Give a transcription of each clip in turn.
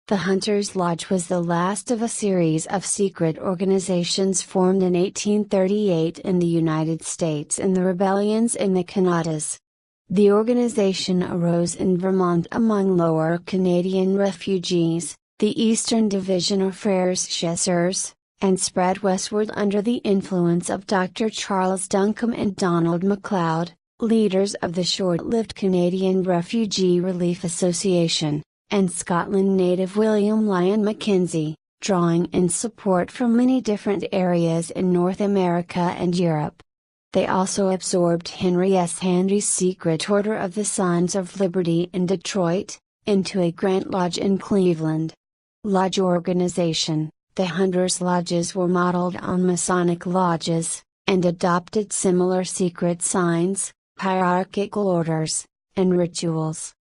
The Hunters Lodge was the last of a series of secret organizations formed in 1838 in the United States in the rebellions in the Canadas. The organization arose in Vermont among Lower Canadian refugees, the Eastern Division or Frères Chasseurs, and spread westward under the influence of Dr. Charles Duncombe and Donald MacLeod, leaders of the short-lived Canadian Refugee Relief Association, and Scotland native William Lyon Mackenzie, drawing in support from many different areas in North America and Europe. They also absorbed Henry S. Handy's Secret Order of the Sons of Liberty in Detroit, into a Grant Lodge in Cleveland. Lodge organization: the Hunters Lodges were modeled on Masonic lodges, and adopted similar secret signs, hierarchical orders, and rituals.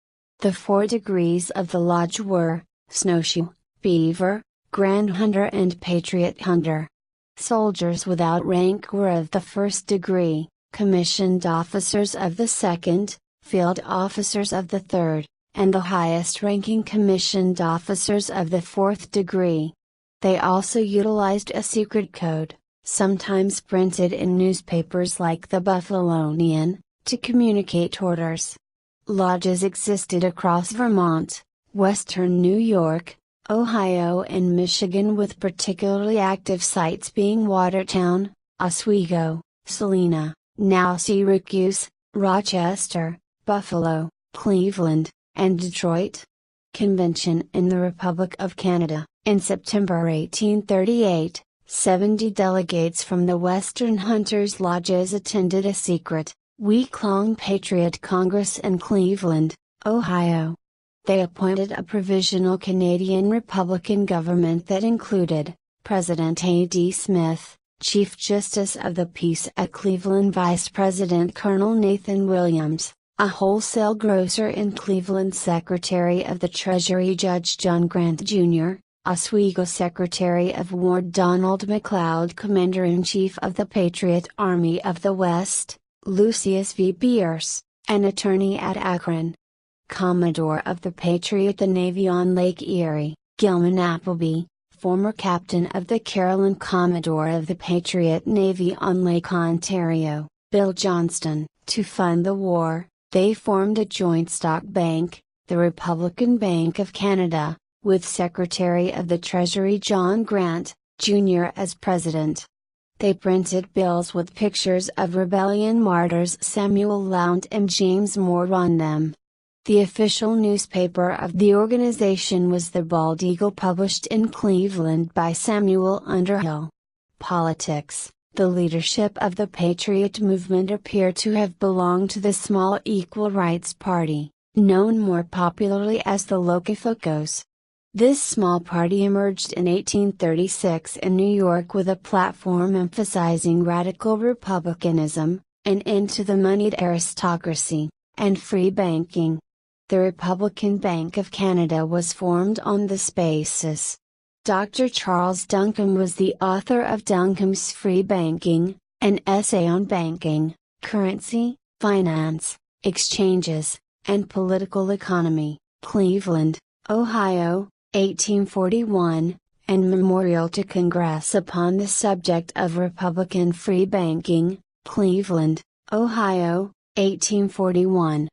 The 4 degrees of the lodge were: Snowshoe, Beaver, Grand Hunter and Patriot Hunter. Soldiers without rank were of the 1st degree, commissioned officers of the 2nd, field officers of the 3rd, and the highest ranking commissioned officers of the 4th degree. They also utilized a secret code, sometimes printed in newspapers like the Buffalonian, to communicate orders. Lodges existed across Vermont, western New York, Ohio and Michigan, with particularly active sites being Watertown, Oswego, Salina, now Syracuse, Rochester, Buffalo, Cleveland, and Detroit. Convention in the Republic of Canada. In September 1838, 70 delegates from the Western Hunters Lodges attended a secret, week-long Patriot Congress in Cleveland, Ohio. They appointed a provisional Canadian Republican government that included President A.D. Smith, Chief Justice of the Peace at Cleveland, Vice President Colonel Nathan Williams, a wholesale grocer in Cleveland, Secretary of the Treasury Judge John Grant Jr., Oswego Secretary of War Donald MacLeod, Commander-in-Chief of the Patriot Army of the West, Lucius V. Bierce, an attorney at Akron. Commodore of the Patriot the Navy on Lake Erie, Gilman Appleby, former captain of the Carolyn. Commodore of the Patriot Navy on Lake Ontario, Bill Johnston. To fund the war, they formed a joint stock bank, the Republican Bank of Canada, with Secretary of the Treasury John Grant, Jr. as president. They printed bills with pictures of rebellion martyrs Samuel Lount and James Moore on them. The official newspaper of the organization was the Bald Eagle, published in Cleveland by Samuel Underhill. Politics: the leadership of the Patriot movement appear to have belonged to the small Equal Rights Party, known more popularly as the Locafocos. This small party emerged in 1836 in New York with a platform emphasizing radical republicanism, an end to the moneyed aristocracy, and free banking. The Republican Bank of Canada was formed on this basis. Dr. Charles Duncombe was the author of Duncombe's Free Banking, an essay on banking, currency, finance, exchanges, and political economy, Cleveland, Ohio, 1841, and Memorial to Congress upon the subject of Republican free banking, Cleveland, Ohio, 1841.